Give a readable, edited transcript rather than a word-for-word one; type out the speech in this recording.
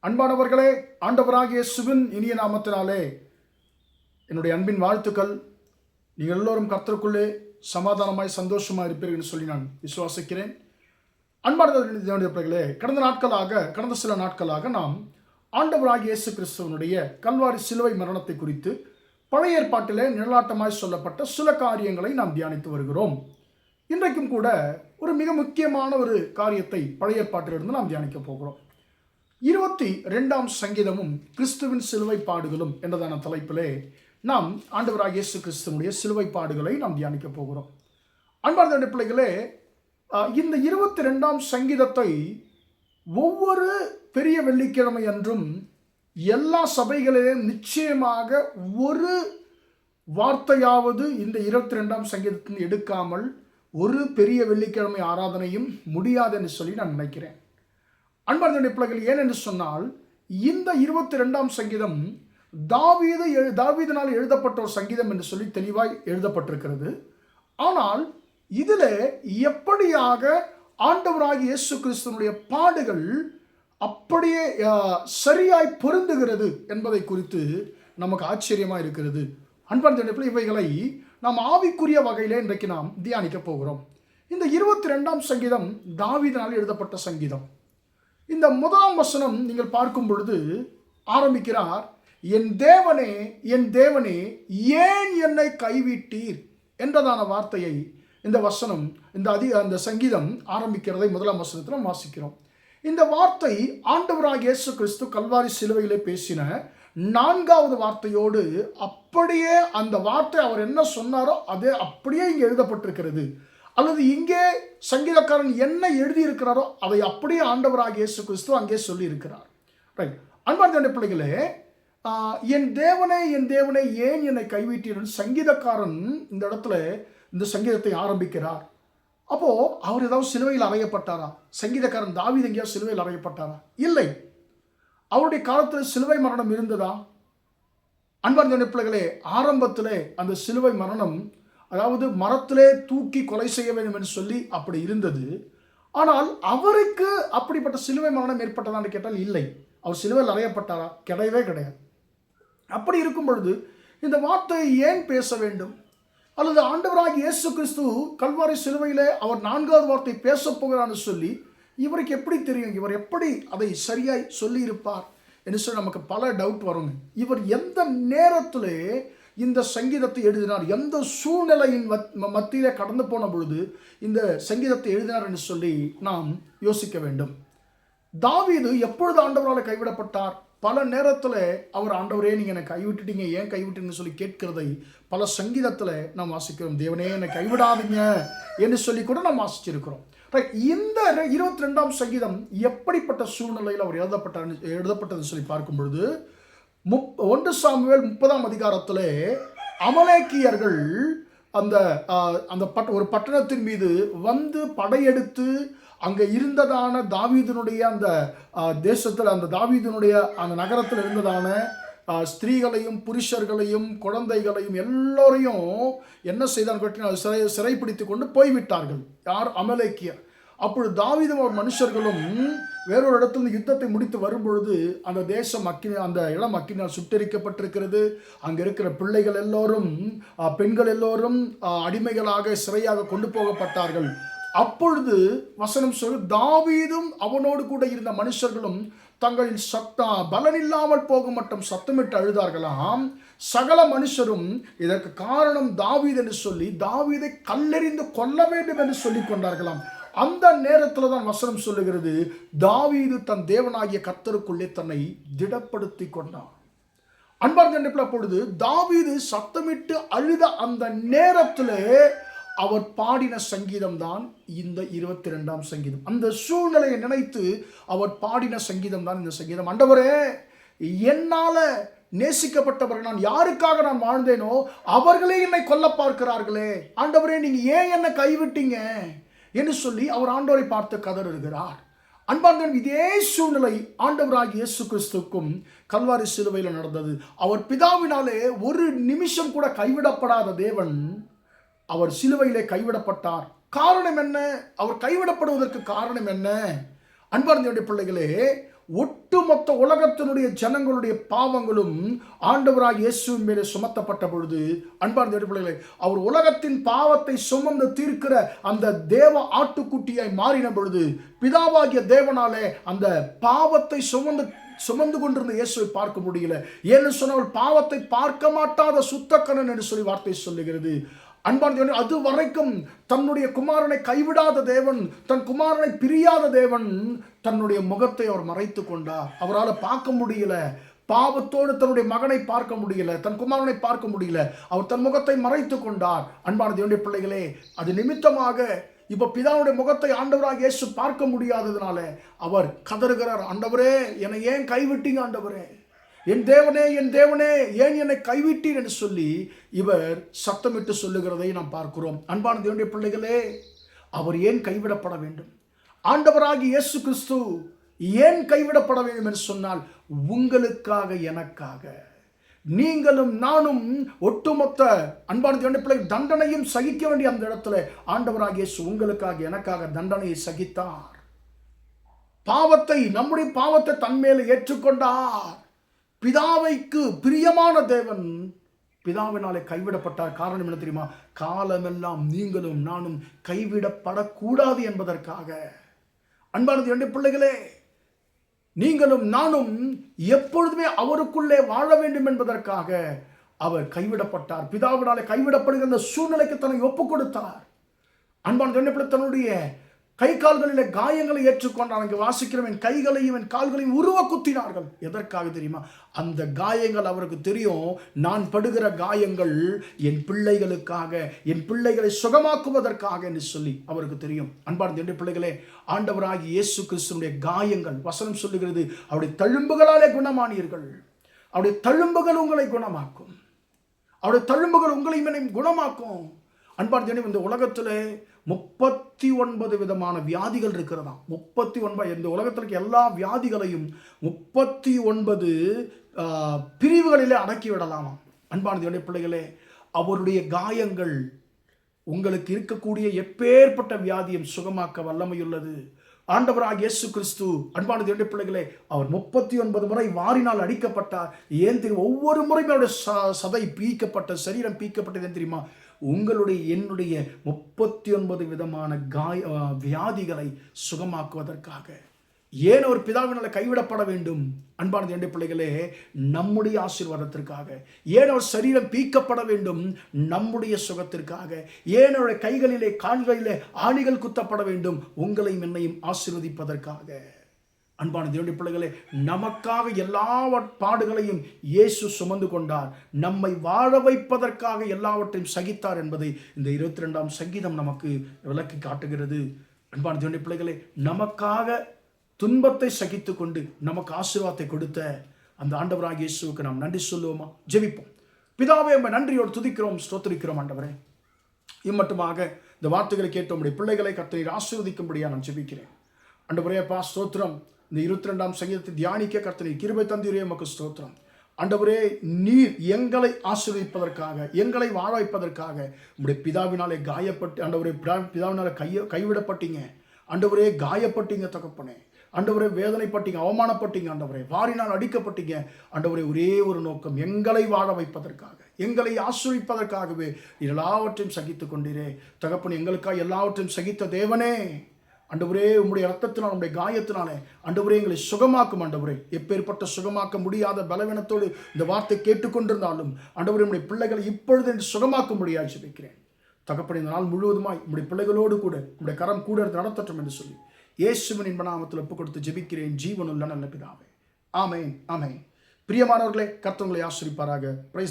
அன்பானவர்களே, ஆண்டவராகிய இயேசுவின் இனிய நாமத்தினாலே என்னுடைய அன்பின் வாழ்த்துக்கள். நீங்கள் எல்லோரும் கர்த்தருக்குள்ளே சமாதானமாய் சந்தோஷமாக இருப்பீர்கள் என்று சொல்லி நான் விசுவாசிக்கிறேன். அன்பானவர்களே, கடந்த சில நாட்களாக நாம் ஆண்டவராகிய இயேசு கிறிஸ்துவனுடைய கல்வாரி சிலுவை மரணத்தை குறித்து பழைய ஏற்பாட்டிலே நிழலாட்டமாய் சொல்லப்பட்ட சில காரியங்களை நாம் தியானித்து வருகிறோம். இன்றைக்கும் கூட ஒரு மிக முக்கியமான ஒரு காரியத்தை பழைய ஏற்பாட்டிலிருந்து நாம் தியானிக்க போகிறோம். 22ஆம் சங்கீதமும் கிறிஸ்துவின் சிலுவை பாடுகளும் என்றதான தலைப்பிலே நாம் ஆண்டவராகிய இயேசு கிறிஸ்துவனுடைய சிலுவை பாடுகளை நாம் தியானிக்க போகிறோம். அன்பார்ந்த பிள்ளைகளே, இந்த 22ஆம் சங்கீதத்தை ஒவ்வொரு பெரிய வெள்ளிக்கிழமை அன்றும் எல்லா சபைகளிலும் நிச்சயமாக ஒரு வார்த்தையாவது இந்த 22ஆம் சங்கீதத்தின் எடுக்காமல் ஒரு பெரிய வெள்ளிக்கிழமை ஆராதனையும் முடியாது என்று சொல்லி நான் நினைக்கிறேன். அன்பார்ந்த பிள்ளைகள், ஏனென்று சொன்னால் இந்த 22ஆம் சங்கீதம் தாவீதினால் எழுதப்பட்ட ஒரு சங்கீதம் என்று சொல்லி தெளிவாய் எழுதப்பட்டிருக்கிறது. ஆனால் இதில் எப்படியாக ஆண்டவராகிய இயேசு கிறிஸ்துவனுடைய பாடுகள் அப்படியே சரியாய் பொருந்துகிறது என்பதை குறித்து நமக்கு ஆச்சரியமாக இருக்கிறது. அன்பார்ந்த இவைகளை நாம் ஆவிக்குரிய வகையிலே இன்றைக்கு நாம் தியானிக்க போகிறோம். இந்த 22ஆம் சங்கீதம் தாவீதினால் எழுதப்பட்ட சங்கீதம். இந்த முதலாம் வசனம் நீங்கள் பார்க்கும் பொழுது ஆரம்பிக்கிறார், என் தேவனே, என் தேவனே, ஏன் என்னை கைவிட்டீர் என்றதான வார்த்தையை இந்த வசனம் அந்த சங்கீதம் ஆரம்பிக்கிறதை முதலாம் வசனத்தில் வாசிக்கிறோம். இந்த வார்த்தை ஆண்டவராகிய இயேசு கிறிஸ்து கல்வாரி சிலுவையிலே பேசின 4வது வார்த்தையோடு அப்படியே அந்த வார்த்தை அவர் என்ன சொன்னாரோ அதே அப்படியே இங்கே எழுதப்பட்டிருக்கிறது. அல்லது இங்கே சங்கீதக்காரன் என்ன எழுதியிருக்கிறாரோ அதை அப்படியே ஆண்டவராகிய இயேசு கிறிஸ்து அங்கே சொல்லி இருக்கிறார். ரைட். அன்பார்ந்த பிள்ளைகளே, என் தேவனே, என் தேவனே, ஏன் என்னை கைவிட்டீர் சங்கீதக்காரன் இந்த இடத்துல இந்த சங்கீதத்தை ஆரம்பிக்கிறார். அப்போ அவர் ஏதாவது சிலுவையில் அறையப்பட்டாரா? சங்கீதக்காரன் தாவீது எங்கேயாவது சிலுவையில் அறையப்பட்டாரா? இல்லை. அவருடைய காலத்தில் சிலுவை மரணம் இருந்ததா? அன்பார்ந்த பிள்ளைகளே, ஆரம்பத்திலே அந்த சிலுவை மரணம், அதாவது மரத்திலே தூக்கி கொலை செய்ய வேண்டும் என்று சொல்லி அப்படி இருந்தது. ஆனால் அவருக்கு அப்படிப்பட்ட சிலுவை மரணம் ஏற்பட்டதான்னு கேட்டால் இல்லை. அவர் சிலுவையில் அறையப்பட்டாரா? கிடையவே கிடையாது. அப்படி இருக்கும் பொழுது இந்த வார்த்தையை ஏன் பேச வேண்டும்? அல்லது ஆண்டவராகிய இயேசு கிறிஸ்து கல்வாரி சிலுவையிலே அவர் 4வது வார்த்தை பேச போகிறான்னு சொல்லி இவருக்கு எப்படி தெரியும்? இவர் எப்படி அதை சரியாய் சொல்லி இருப்பார் என்று சொல்லி நமக்கு பல டவுட் வருங்க. இவர் எந்த நேரத்திலே இந்த சங்கீதத்தை எழுதினார், எந்த சூழ்நிலையின் மத்தியிலே கடந்து போன பொழுது இந்த சங்கீதத்தை எழுதினார் என்று சொல்லி நாம் யோசிக்க வேண்டும். தாவீது எப்பொழுது ஆண்டவரால் கைவிடப்பட்டார்? பல நேரத்தில் அவர், ஆண்டவரே நீங்கள் என்னை கைவிட்டுட்டீங்க, ஏன் கைவிட்டீங்கன்னு சொல்லி கேட்கிறதை பல சங்கீதத்தில் நாம் வாசிக்கிறோம். தேவனே என்னை கைவிடாதீங்க என்று சொல்லி கூட நாம் வாசிச்சிருக்கிறோம். இந்த 22ஆம் சங்கீதம் எப்படிப்பட்ட சூழ்நிலையில் அவர் எழுதப்பட்டதுன்னு சொல்லி பார்க்கும் பொழுது 1 சாமுவேல் 30ஆம் அதிகாரத்திலே அமலேக்கியர்கள் ஒரு பட்டணத்தின் மீது வந்து படையெடுத்து அங்கே இருந்ததான தாவீதினுடைய அந்த தேசத்தில், அந்த தாவீதினுடைய அந்த நகரத்தில் இருந்ததான ஸ்திரீகளையும் புருஷர்களையும் குழந்தைகளையும் எல்லோரையும் என்ன செய்தார்கள்? சிறைப்பிடித்து கொண்டு போய்விட்டார்கள். யார்? அமலேக்கியர். அப்பொழுது தாவீதும் அவர் மனுஷர்களும் வேறொரு இடத்துல யுத்தத்தை முடித்து வரும்பொழுது அந்த தேசம் அந்த இடம் அக்கினால் சுட்டெரிக்கப்பட்டிருக்கிறது. அங்கே இருக்கிற பிள்ளைகள் எல்லோரும், பெண்கள் எல்லோரும் அடிமைகளாக சிறையாக கொண்டு போகப்பட்டார்கள். அப்பொழுது வசனம் சொல்லு, தாவீதும் அவனோடு கூட இருந்த மனுஷர்களும் தங்களின் பலனில்லாமல் போக மட்டும் சத்தமிட்டு அழுதார்களாம். சகல மனுஷரும் இதற்கு காரணம் தாவீது என்று சொல்லி தாவீதை கல்லெறிந்து கொல்ல வேண்டும் என்று சொல்லி கொண்டார்களாம். அந்த நேரத்தில் தான் வசனம் சொல்லுகிறது, தாவீது தன் தேவனாகிய கர்த்தருக்குள்ளே தன்னை திடப்படுத்தி கொண்டான். அன்பார்ந்த அப்பொழுது தாவீது சத்தமிட்டு அழுத அந்த நேரத்தில் அவர் பாடின சங்கீதம் தான் இந்த 22ஆம் சங்கீதம். அந்த சூழ்நிலையை நினைத்து அவர் பாடின சங்கீதம் தான் இந்த சங்கீதம். ஆண்டவரே, என்னால நேசிக்கப்பட்டவர்கள், நான் யாருக்காக நான் வாழ்ந்தேனோ அவர்களே என்னை கொல்ல பார்க்கிறார்களே, ஆண்டவரே நீங்க ஏன் என்னை கைவிட்டீங்க என்று சொல்லி அவர் ஆண்டவரை பார்த்து கதறுகிறார். அன்பார்ந்த இதே சூழ்நிலை ஆண்டவராகிய இயேசு கிறிஸ்துவுக்கும் கல்வாரி சிலுவையில் நடந்தது. அவர் பிதாவினாலே ஒரு நிமிஷம் கூட கைவிடப்படாத தேவன் அவர் சிலுவையிலே கைவிடப்பட்டார். காரணம் என்ன? அவர் கைவிடப்படுவதற்கு காரணம் என்ன? அன்பார்ந்த பிள்ளைகளே, ஒட்டுமொத்த உலகத்தினுடைய ஜனங்களுடைய பாவங்களும் ஆண்டவராகிய இயேசுவின் மேலே சுமத்தப்பட்ட பொழுது, அன்பார்ந்த பிள்ளைகளே, அவர் உலகத்தின் பாவத்தை சுமந்து தீர்க்கிற அந்த தேவ ஆட்டுக்குட்டியாய் மாறின பொழுது, பிதாவாகிய தேவனாலே அந்த பாவத்தை சுமந்து கொண்டிருந்த இயேசுவை பார்க்க முடியல. ஏன்னு சொன்னால் பாவத்தை பார்க்க மாட்டாத சுத்தக்கணன் என்று சொல்லி வார்த்தை சொல்லுகிறது. அன்பார்ந்த, அது வரைக்கும் தன்னுடைய குமாரனை கைவிடாத தேவன், தன் குமாரனை பிரியாத தேவன், தன்னுடைய முகத்தை அவர் மறைத்து கொண்டார். அவரால் பார்க்க முடியல. பாவத்தோடு தன்னுடைய மகனை பார்க்க முடியல, தன் குமாரனை பார்க்க முடியல. அவர் தன் முகத்தை மறைத்து கொண்டார். அன்பான தேவனுடைய பிள்ளைகளே, அது நிமித்தமாக இப்ப பிதாவுடைய முகத்தை ஆண்டவராக இயேசு பார்க்க முடியாததுனால அவர் கதறுகிறார், ஆண்டவரே என்னை ஏன் கைவிட்டீங்க, ஆண்டவரே என் தேவனே, என் தேவனே ஏன் என்னை கைவிட்டீர் என்று சொல்லி இவர் சத்தமிட்டு சொல்லுகிறதை நாம் பார்க்கிறோம். அன்பான தேவனுடைய பிள்ளைகளே, அவர் ஏன் கைவிடப்பட வேண்டும்? ஆண்டவராகி இயேசு கிறிஸ்து ஏன் கைவிடப்பட வேண்டும் என்று சொன்னால், உங்களுக்காக, எனக்காக, நீங்களும் நானும் ஒட்டுமொத்த அன்பான தேவனுடைய பிள்ளை தண்டனையும் சகிக்க வேண்டிய அந்த இடத்துல ஆண்டவராகிய இயேசு உங்களுக்காக, எனக்காக தண்டனையை சகித்தார். பாவத்தை, நம்முடைய பாவத்தை தன்மேல ஏற்றுக்கொண்டார். பிதாவைக்கு பிரியமான தேவன் பிதாவினாலே கைவிடப்பட்டார். காரணம் என்ன தெரியுமா? காலமெல்லாம் நீங்களும் நானும் கைவிடப்படக்கூடாது என்பதற்காக. அன்பானது என்னுடைய பிள்ளைகளே, நீங்களும் நானும் எப்பொழுதுமே அவருக்குள்ளே வாழ வேண்டும் என்பதற்காக அவர் கைவிடப்பட்டார். பிதாவினாலே கைவிடப்படுகிற அந்த சூழ்நிலைக்கு தன்னை ஒப்புக் கொடுத்தார். அன்பான என்னுடைய பிள்ளை தன்னுடைய கை கால்களிலே காயங்களை ஏற்றுக்கொண்டார். அங்கே வாசிக்கிறோம், என் கைகளையும் என் கால்களையும் உருவ குத்தினார்கள். எதற்காக தெரியுமா? அந்த காயங்கள் அவருக்கு தெரியும், நான் படுகிற காயங்கள் என் பிள்ளைகளுக்காக, என் பிள்ளைகளை சுகமாக்குவதற்காக என்று சொல்லி அவருக்கு தெரியும். அன்பார்ந்த என்னுடைய பிள்ளைகளே, ஆண்டவராகி இயேசு கிறிஸ்துவினுடைய காயங்கள், வசனம் சொல்லுகிறது, அவருடைய தழும்புகளாலே குணமானீர்கள். அவருடைய தழும்புகள் உங்களை குணமாக்கும். அவருடைய தழும்புகள் உங்களையும் குணமாக்கும். அன்பார்ந்த இந்த உலகத்தில் 39 விதமான வியாதிகள் இருக்கிறதா? 39. இந்த உலகத்தில் இருக்க எல்லா வியாதிகளையும் 39 பிரிவுகளிலே அடக்கி விடலாமா? அன்பான தேவனுடைய பிள்ளைகளே, அவருடைய காயங்கள் உங்களுக்கு இருக்கக்கூடிய எப்பேற்பட்ட வியாதியும் சுகமாக்க வல்லமையுள்ளது. ஆண்டவராகிய இயேசு கிறிஸ்து, அன்பான தேவனுடைய பிள்ளைகளே, அவர் 39 முறை வாரினால் அடிக்கப்பட்டார். ஏன் தெரியும்? ஒவ்வொரு முறையும் அவருடைய சதை பீக்கப்பட்ட, சரீரம் பீக்கப்பட்டது. ஏன் தெரியுமா? உங்களுடைய, என்னுடைய 39 விதமான வியாதிகளை சுகமாக்குவதற்காக. ஏன் அவர் பிதாவினால் கைவிடப்பட வேண்டும்? அன்பான தேவனுடைய பிள்ளைகளே, நம்முடைய ஆசீர்வாதத்திற்காக. ஏன் அவர் சரீரம் பீக்கப்பட வேண்டும்? நம்முடைய சுகத்திற்காக. ஏன் அவருடைய கைகளிலே கால்களிலே ஆணிகள் குத்தப்பட வேண்டும்? உங்களையும் என்னையும் ஆசீர்வதிப்பதற்காக. அன்பான தேவனுடைய பிள்ளைகளே, நமக்காக எல்லா பாடுகளையும் இயேசு சுமந்து கொண்டார். நம்மை வாழ வைப்பதற்காக எல்லாவற்றையும் சகித்தார் என்பதை இந்த 22ஆம் சங்கீதம் நமக்கு விளக்கி காட்டுகிறது. அன்பான தேவனுடைய பிள்ளைகளே, நமக்காக துன்பத்தை சகித்து கொண்டு நமக்கு ஆசீர்வாதத்தை கொடுத்த அந்த ஆண்டவராகிய இயேசுவுக்கு நாம் நன்றி சொல்லுவோமா? ஜெபிப்போம். பிதாவே, நம்ம நன்றியோடு துதிக்கிறோம், ஸ்தோத்திரிக்கிறோம். ஆண்டவரே, இம்மட்டுமாக இந்த வார்த்தைகளை கேட்ட உம்முடைய பிள்ளைகளை கர்த்தர் ஆசீர்வதிக்கும்படியா நான் ஜெபிக்கிறேன். ஆண்டவரே அப்பா, ஸ்தோத்திரம். இந்த 22ஆம் சங்கீதத்தை தியானிக்க கர்த்தர் கிருபை தந்தீரே, உமக்கு ஸ்தோத்திரம். ஆண்டவரே, நீர் எங்களை ஆசீர்வதிப்பதற்காக, எங்களை வாழ வைப்பதற்காக உம்முடைய பிதாவினாலே காயப்பட்டு, ஆண்டவரே பிதாவினாலே கைவிடப்பட்டீங்க. ஆண்டவரே, காயப்பட்டீங்க தகப்பனே. ஆண்டவரே, வேதனைப்பட்டீங்க, அவமானப்பட்டீங்க. ஆண்டவரே, வாரினால் அடிக்கப்பட்டீங்க. ஆண்டவரே, ஒரே ஒரு நோக்கம், எங்களை வாழ வைப்பதற்காக, எங்களை ஆசீர்வதிப்பதற்காகவே எல்லாவற்றையும் சகித்துக் கொண்டீரே தகப்பனே. எங்களுக்காக எல்லாவற்றையும் சகித்த தேவனே, ஆண்டவரே, உம்முடைய ரத்தத்தினால், உம்முடைய காயத்தினாலே ஆண்டவரே எங்களை சுகமாக்கும். ஆண்டவரே, எப்பேற்பட்ட சுகமாக்க முடியாத பலவீனத்தோடு இந்த வார்த்தை கேட்டுக்கொண்டிருந்தாலும் ஆண்டவரே, உம்முடைய பிள்ளைகளை இப்பொழுது என்று சுகமாக்கும்படியாக ஜெபிக்கிறேன் தகப்பனே. இந்த நாள் முழுவதுமாய் உம்முடைய பிள்ளைகளோடு கூட உம்முடைய கரம் கூட நடத்தட்டும் என்று சொல்லி இயேசுவின் இன்ப நாமத்தில் ஒப்புக் கொடுத்து ஜெபிக்கிறேன், ஜீவனுள்ள நல்ல பிதாவே. ஆமென், ஆமென். பிரியமானவர்களே, கர்த்தர் உங்களை ஆசீர்வதிப்பாராக.